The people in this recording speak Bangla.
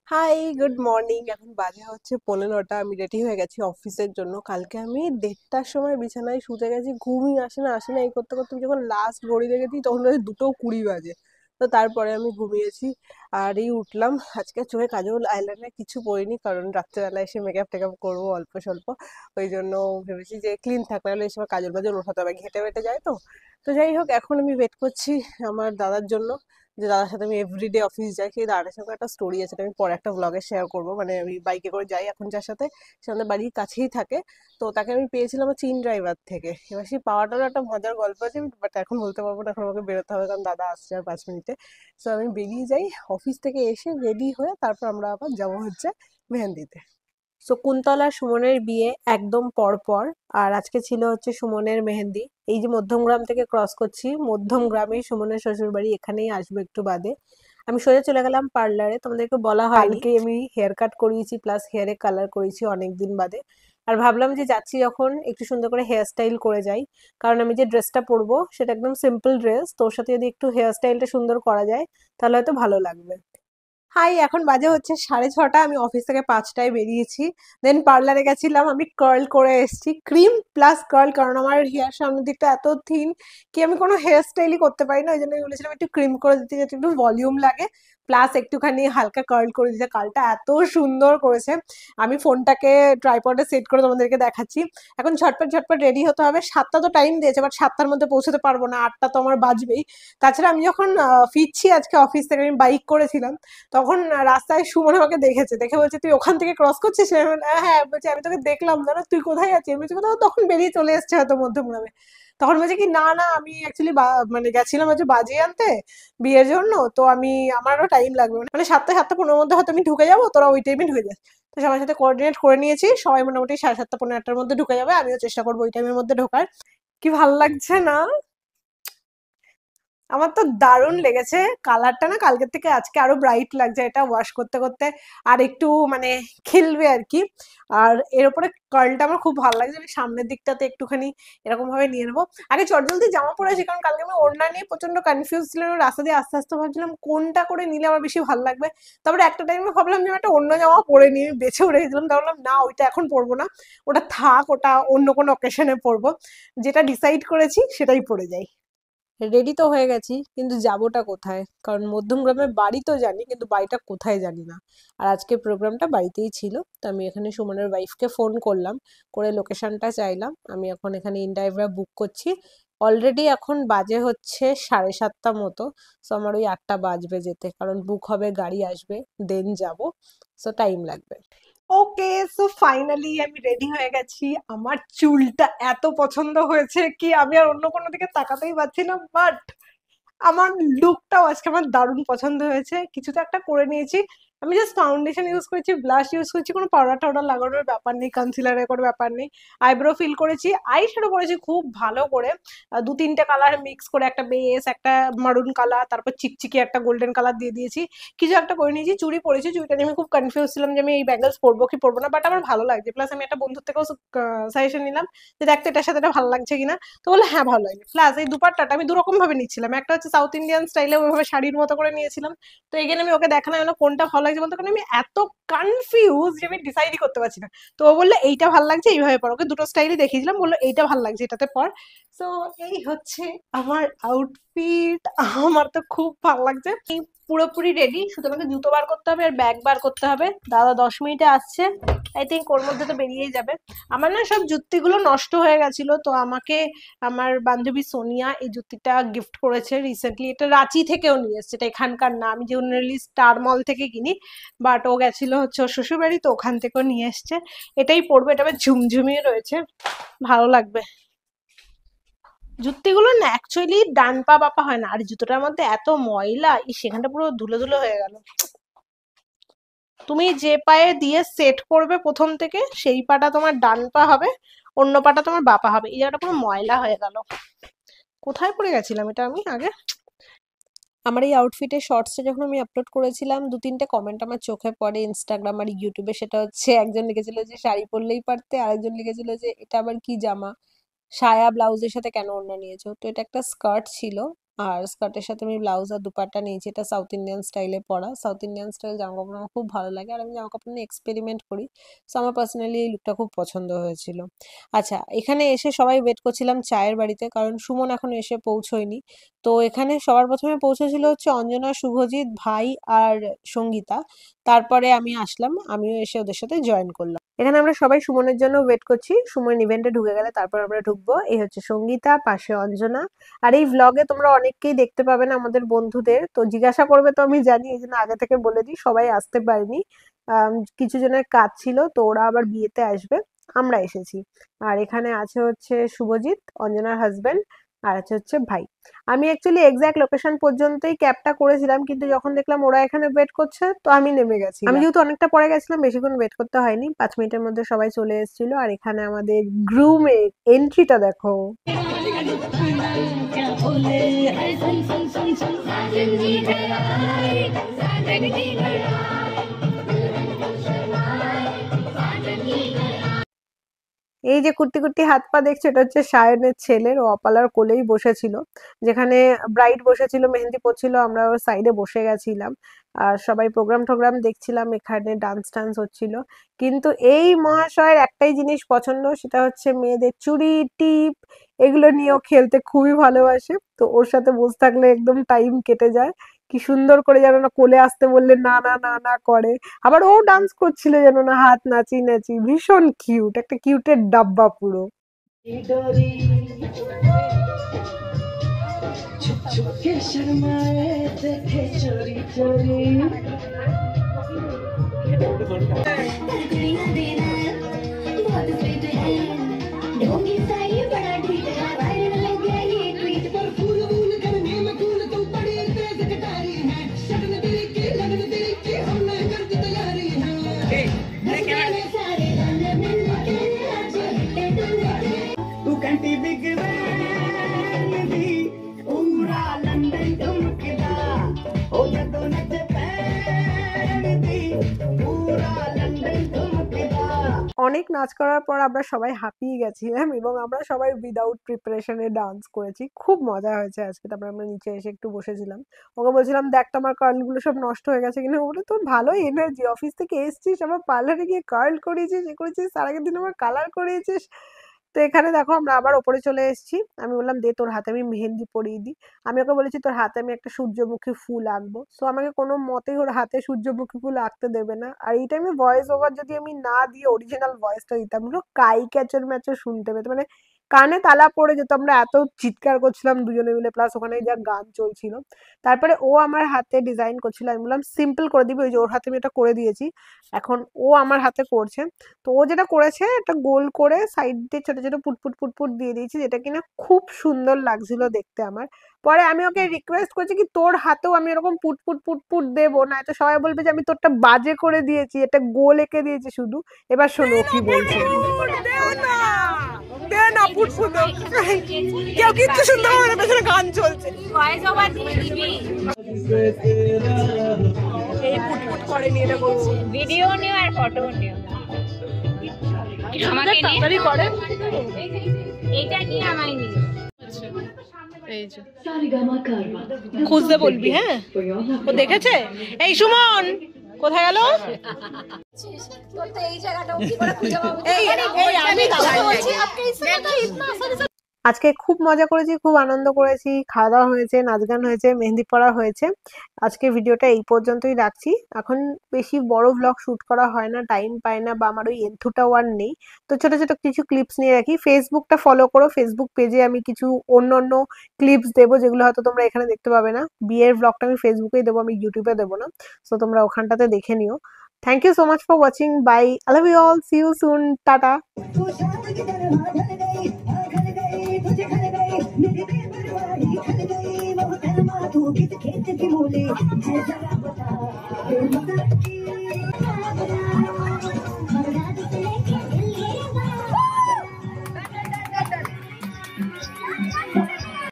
High, good morning. এখন বাজে হচ্ছে 15টা। আমি রেডি হয়ে গেছি অফিসের জন্য। কালকে আমি 1:30টার সময় বিছানায় শুতে গেছি, ঘুমই আসে না এই করতে করতে যখন লাস্ট ঘড়ি দেখেছি তখন বাজে 2:20 বাজে। তো তারপরে আমি ঘুমিয়েছি আর এই উঠলাম। আজকে চোখে কাজল আইলাইনার কিছু পরিনি, কারণ রাত্রেবেলা এসে মেকআপ টেকআপ করবো অল্প স্বল্প। ওই জন্য ভেবেছি যে ক্লিন থাকলে হলে এই সময় কাজল বাজল ওঠাতে হবে, ঘেটে বেটে যায় তো। তো যাই হোক, এখন আমি ওয়েট করছি আমার দাদার জন্য, যে দাদার সাথে আমি এভরিডে অফিস যাই। সেই দাদার সাথে একটা স্টোরি আছে, এটা আমি পরে একটা ব্লগে শেয়ার করবো। মানে আমি বাইকে করে যাই এখন যার সাথে, সে আমাদের বাড়ির কাছেই থাকে। তো তাকে আমি পেয়েছিলাম আমার চিন ড্রাইভার থেকে। এবার সেই পাওয়াটারও একটা মজার গল্প আছে, বাট এখন বলতে পারবো না, এখন আমাকে বেরোতে হবে কারণ দাদা আসছে আর 5 মিনিটে। তো আমি বেরিয়ে যাই, অফিস থেকে এসে রেডি হয়ে তারপর আমরা আবার যাবো হচ্ছে মেহেন্দিতে। সো কুন্তলা আর সুমনের বিয়ে একদম পর পর। আর আজকে ছিল হচ্ছে সুমনের মেহেন্দি। এই যে মধ্যমগ্রাম থেকে ক্রস করছি, মধ্যমগ্রামেই সুমনের শ্বশুর বাড়ি, এখানেই আসবো একটু বাদে। আমি সোজা চলে গেলাম পার্লারে, তোমাদেরকে বলা হয়নি কালকে আমি হেয়ার কাট করিয়েছি প্লাস হেয়ারে কালার করেছি অনেকদিন বাদে। আর ভাবলাম যে যাচ্ছি যখন একটু সুন্দর করে হেয়ার স্টাইল করে যাই, কারণ আমি যে ড্রেসটা পরবো সেটা একদম সিম্পল ড্রেস, তোর সাথে যদি একটু হেয়ার স্টাইলটা সুন্দর করা যায় তাহলে হয়তো ভালো লাগবে। হাই, এখন বাজে হচ্ছে 6:30। আমি অফিস থেকে 5টায় বেরিয়েছি। দেন পার্লারে গেছিলাম, আমি কার্ল করে এসেছি, ক্রিম প্লাস কার্ল, কারণ আমার হেয়ার সামনের দিকটা এত থিন কি আমি কোনো হেয়ার স্টাইলই করতে পারি না। ওই জন্য আমি বলেছিলাম একটু ক্রিম করে দিতে, যাতে একটু ভলিউম লাগে, প্লাস একটুখানি হালকা কার্ল করে দিতে। কার্লটা এত সুন্দর করেছে। আমি ফোনটাকে ট্রাইপডে সেট করে তোমাদেরকে দেখাচ্ছি। এখন ঝটপট ঝটপট রেডি হতে হবে। 7টা তো টাইম দিয়েছে, বাট 7টার মধ্যে পৌঁছতে পারবো না, 8টা তো আমার বাজবেই। তাছাড়া আমি যখন ফিরছি আজকে অফিস থেকে, আমি বাইক করেছিলাম, তখন রাস্তায় সুমন আমাকে দেখেছে, দেখে বলছে তুই ওখান থেকে ক্রস করছিস? আমি বললাম, হ্যাঁ হ্যাঁ। বলছে আমি তোকে দেখলাম না, না তুই কোথায় আছিস? আমি বলছি কোথাও, তখন বেরিয়ে চলে এসছে হয়তো মধ্যমগ্রামে। তখন বলছে কি না না, আমি অ্যাকচুয়ালি মানে গেছিলাম হচ্ছে বাজি আনতে বিয়ের জন্য, তো আমি আমারও টাইম লাগবে, মানে 7টা 7:15 মধ্যে হয়তো আমি ঢুকে যাবো, তোরা ওই টাইমে ঢুকে যাস। তো সবার সাথে কোঅর্ডিনেট করে নিয়েছি, সবাই মোটামুটি 7:30 পৌনে 8টার মধ্যে ঢুকে যাবে, আমিও চেষ্টা করবো ওই টাইমের মধ্যে ঢোকার। কি ভাল লাগছে না? আমার তো দারুণ লেগেছে। কালারটা না কালকের থেকে আজকে আরো ব্রাইট লাগছে, এটা ওয়াশ করতে করতে আর একটু মানে খেলবে আর কি। আর এর উপরে কার্লটা আমার খুব ভালো লাগছে। আমি সামনের দিকটাতে একটুখানি এরকম ভাবে নিয়ে নেবো। আগে চটজলদি জামা পরে আসি, কারণ কালকে আমি ওড়না নিয়ে প্রচন্ড কনফিউজ ছিলাম। রাস্তা দিয়ে আস্তে আস্তে ভাবছিলাম কোনটা করে নিলে আমার বেশি ভালো লাগবে। তারপরে একটা টাইমে ভাবলাম যে আমি একটা অন্য জামা পরে নিয়ে বেছেও রেখেছিলাম, তাহলে ভাবলাম না ওইটা এখন পরবো না, ওটা থাক, ওটা অন্য কোনো অকেশনে পরবো। যেটা ডিসাইড করেছি সেটাই পরে যাই। রেডি তো হয়ে গেছি, কিন্তু যাবোটা কোথায়? কারণ মধ্যমগ্রামের বাড়ি তো জানি, কিন্তু বাড়িটা কোথায় জানি না। আর আজকে প্রোগ্রামটা বাড়িতেই ছিল। তো আমি এখানে সুমনের ওয়াইফকে ফোন করলাম, করে লোকেশনটা চাইলাম। আমি এখন এখানে ইনড্রাইভরা বুক করছি। অলরেডি এখন বাজে হচ্ছে 7:30 মতো। সো আমার ওই 8টা বাজবে যেতে, কারণ বুক হবে, গাড়ি আসবে, দেন যাব। সো টাইম লাগবে। ওকে, সো ফাইনালি আমি রেডি হয়ে গেছি। আমার চুলটা এত পছন্দ হয়েছে কি আমি আর অন্য কোনো দিকে তাকাতেই পারছি না, বাট আমার লুকটাও আজকে আমার দারুণ পছন্দ হয়েছে। কিছু তো একটা করে নিয়েছি। আমি জাস্ট ফাউন্ডেশন ইউজ করেছি, ব্লাশ ইউজ করেছি, কোনো পাউডার টাউডার লাগানোর ব্যাপার নেই, কনসিলারের কোনো ব্যাপার নেই। আইব্রো ফিল করেছি, আই শ্যাডো করেছি খুব ভালো করে। 2-3টে কালার মিক্স করে, একটা বেস, একটা মারুন কালার, তারপর চিকচিকি একটা গোল্ডেন কালার দিয়ে দিয়েছি। কিছু একটা করে নিয়েছি, চুড়ি পরেছি। চুড়িটা নিয়ে আমি খুব কনফিউজ ছিলাম যে আমি এই ব্যাঙ্গেলস পরবো কি পরবো না, বাট আমার ভালো লাগছে। প্লাস আমি একটা বন্ধুর থেকেও সাজেশন নিলাম যে দেখতে এটার সাথে এটা ভালো লাগছে কিনা। তো বললো হ্যাঁ ভালো লাগে। প্লাস এই দুপাট্টাটা আমি দুরকম ভাবে নিচ্ছিলাম, একটা হচ্ছে সাউথ ইন্ডিয়ান স্টাইলে ওইভাবে শাড়ির মতো করে নিয়েছিলাম। তো এখানে আমি ওকে দেখালাম যেন কোনটা ভালো লাগছে বলতে, কারণ আমি এত কনফিউজ যে আমি ডিসাইডই করতে পারছি না। তো ও বললো এইটা ভালো লাগছে, এইভাবে পর। ওকে দুটো স্টাইলই দেখিয়েছিলাম, বললো এইটা ভালো লাগছে, এটাতে পর। তো এই হচ্ছে আমার আউটফিট। আমার তো খুব ভালো লাগছে। পুরোপুরি রেডি, শুধু আমাকে জুতো বার করতে হবে আর ব্যাগ বার করতে হবে। দাদা 10 মিনিটে আসছে, আই থিঙ্ক ওর মধ্যে তো বেরিয়েই যাবে। আমার না সব জুতিগুলো নষ্ট হয়ে গেছিল, তো আমাকে আমার বান্ধবী সোনিয়া এই জুতিটা গিফট করেছে রিসেন্টলি। এটা রাঁচি থেকেও নিয়ে এসছে, এটা এখানকার না। আমি জেনারেলি স্টার মল থেকে কিনি, বাট ও গেছিল হচ্ছে ওর শ্বশুরবাড়ি, তো ওখান থেকেও নিয়ে এসছে। এটাই পরবো, এটা আবার ঝুমঝুমিয়ে রয়েছে, ভালো লাগবে। জুতিগুলো না অ্যাকচুয়ালি ডান পা বাপা হয় না, আর জুতোটার মধ্যে এত ময়লা, সেখানটা পুরো ধুলো ধুলো হয়ে গেল। তুমি যে পায়ে দিয়ে সেট করবে প্রথম থেকে, সেই পাটা তোমার ডান পা হবে, অন্য পাটা তোমার বাপা হবে। এই জায়গাটা পুরো ময়লা হয়ে গেল। কোথায় পড়ে গেছিলাম এটা আমি আগে? আমার এই আউটফিটের শর্টসটা যখন আমি আপলোড করেছিলাম, 2-3টে কমেন্ট আমার চোখে পড়ে ইনস্টাগ্রাম আর ইউটিউবে। সেটা হচ্ছে, একজন লিখেছিল যে শাড়ি পরলেই পারতে, আরেকজন লিখেছিল যে এটা আবার কি জামা, সায়া ব্লাউজের সাথে কেন ওড়না নিয়েছো। তো এটা একটা স্কার্ট ছিল, আর স্কার্টের সাথে আমি ব্লাউজ আর দুপাট্টা নিয়েছি। এটা সাউথ ইন্ডিয়ান স্টাইলে পরা। সাউথ ইন্ডিয়ান স্টাইল জামা কাপড় আমার খুব ভালো লাগে, আর আমি জামা কাপড় নিয়ে এক্সপেরিমেন্ট করি। সো আমার পার্সোনালি এই লুকটা খুব পছন্দ হয়েছিল। আচ্ছা, এখানে এসে সবাই ওয়েট করছিলাম চায়ের বাড়িতে, কারণ সুমন এখনো এসে পৌঁছয়নি। তো এখানে সবার প্রথমে পৌঁছেছিল হচ্ছে অঞ্জনা, শুভজিৎ, ভাই আর সঙ্গীতা। তারপরে আমি আসলাম, আমিও এসে ওদের সাথে জয়েন করলাম। এখানে আমরা সবাই সুমনের জন্য ওয়েট করছি। সুমন ইভেন্টে ঢুকে গেলে তারপর আমরা ঢুকবো। এই হচ্ছে সঙ্গীতা, পাশে অঞ্জনা। আর এই ভ্লগে তোমরা অনেককেই দেখতে পাবে না আমাদের বন্ধুদের, তো জিজ্ঞাসা করবে তো আমি জানি, এই জন্য আগে থেকে বলে দিই সবাই আসতে পারেনি। কিছু জনের কাজ ছিল, তো ওরা আবার বিয়েতে আসবে, আমরা এসেছি। আর এখানে আছে হচ্ছে শুভজিৎ, অঞ্জনার হাজবেন্ড, আর আছে হচ্ছে ভাই। আমি অ্যাকচুয়ালি এক্সাক্ট লোকেশন পর্যন্তই ক্যাবটা করেছিলাম, কিন্তু যখন দেখলাম ওরা এখানে ওয়েট করছে তো আমি নেমে গেছি। আমি যেহেতু অনেকটা পরে গেছিলাম, বেশিক্ষণ ওয়েট করতে হয়নি, 5 মিনিটের মধ্যে সবাই চলে এসেছিল। আর এখানে আমাদের গ্রুমের এন্ট্রিটা দেখো। এই যে কুর্তি কুর্তি হাত পা দেখছো, এটা হচ্ছে সায়নের ছেলের, ও অপালার কোলেই বসেছিল। যেখানে ব্রাইড বসেছিল, মেহেন্দি পড়ছিল, আমরা ওর সাইডে বসে গেছিলাম। আর সবাই প্রোগ্রাম টোগ্রাম দেখছিলাম, এখানে ডান্স টান্স হচ্ছিল। কিন্তু এই মহাশয়ের একটাই জিনিস পছন্দ, সেটা হচ্ছে মেয়েদের চুড়ি টিপ, এগুলো নিয়েও খেলতে খুবই ভালোবাসে। তো ওর সাথে বসে থাকলে একদম টাইম কেটে যায়। কি সুন্দর করে যেন না কোলে আসতে বললে না না না না করে, আবার ও ডান্স করছিল যেন না হাত নাচি নাচি। ভীষণ কিউট, একটা কিউটের ডাব্বা পুরো। অনেক নাচ করার পর আমরা সবাই হাঁপিয়ে গেছিলাম, এবং আমরা সবাই উইদাউট প্রিপারেশনে ডান্স করেছি। খুব মজা হয়েছে আজকে। তারপর আমরা নিচে এসে একটু বসেছিলাম। ওকে বলছিলাম দেখ তো আমার কার্ল গুলো সব নষ্ট হয়ে গেছে কিনা। ওটা তো ভালো এনার্জি, অফিস থেকে এসছিস, আবার পার্লারে গিয়ে কার্ল করিয়েছিস, এ করেছিস, তার আগের দিন আবার কালার করিয়েছিস। তো এখানে দেখো আমরা আবার ওপরে চলে এসেছি। আমি বললাম দে তোর হাতে আমি মেহেন্দি পরিয়ে দিই। আমি ওকে বলেছি তোর হাতে আমি একটা সূর্যমুখী ফুল আঁকবো। সো আমাকে কোনো মতেই ওর হাতে সূর্যমুখী ফুল আঁকতে দেবে না। আর এই টাইমে ভয়েস ওভার যদি আমি না দিয়ে অরিজিনাল ভয়েসটা দিতাম, পুরো কাই ক্যাচর ম্যাচর শুনতে পেতো, মানে কানে তালা পড়ে যেত। আমরা এত চিৎকার করছিলাম দুজনে মিলে, প্লাস ওখানে যা গান চলছিল। তারপরে ও আমার হাতে ডিজাইন করছিল, আমি বললাম সিম্পল করে দিবি, ওই যে ওর হাতে আমি এটা করে দিয়েছি, এখন ও আমার হাতে করছে। তো ও যেটা করেছে, একটা গোল করে সাইড দিয়ে ছোট ছোট পুটপুট পুটপুট দিয়ে দিয়েছি, যেটা কিনা খুব সুন্দর লাগছিল দেখতে আমার। পরে আমি ওকে রিকোয়েস্ট করছি কি তোর হাতেও আমি এরকম পুটপুট পুটপুট দেবো, না তো সবাই বলবে যে আমি তোরটা বাজে করে দিয়েছি, এটা গোল এঁকে দিয়েছি শুধু। এবার শোনো কি বলছে। কেউ কিচ্ছু শুনতে পাবে না, পেছনে গান চলছে। এই পুটপুট করে নিয়ে এটা বলছি, ভিডিও নিও আর ফটো নিও। আমাকে তাড়াতাড়ি করে এইটা নিয়ে আমায় নিও। এই যে খুঁজতে বলবি, হ্যাঁ ও দেখেছে। এই সুমন কোথায় গেল? আজকে খুব মজা করেছি, খুব আনন্দ করেছি, খাওয়া দাওয়া হয়েছে, নাচ গান হয়েছে, মেহেন্দি পড়া হয়েছে। আজকে ভিডিওটা এই পর্যন্তই রাখছি। এখন বেশি বড় ভ্লগ শুট করা হয় না, টাইম পাই না, বা আমার ওই এন্থুটাও আর নেই। তো ছোট ছোট কিছু ক্লিপস নিয়ে রাখি। ফেসবুকটা ফলো করো, ফেসবুক পেজে আমি কিছু অন্য অন্য ক্লিপস দেবো, যেগুলো হয়তো তোমরা এখানে দেখতে পাবে না। বিয়ের ভ্লগটা আমি ফেসবুকেই দেবো, আমি ইউটিউবে দেবো না। তো তোমরা ওখানটাতে দেখে নিও। Thank you so much for watching. Bye, I love you all, see you soon, tata. मेरे बेपरवाही खल गई वो कर्मा तू किस खेत की मूली है जरा बता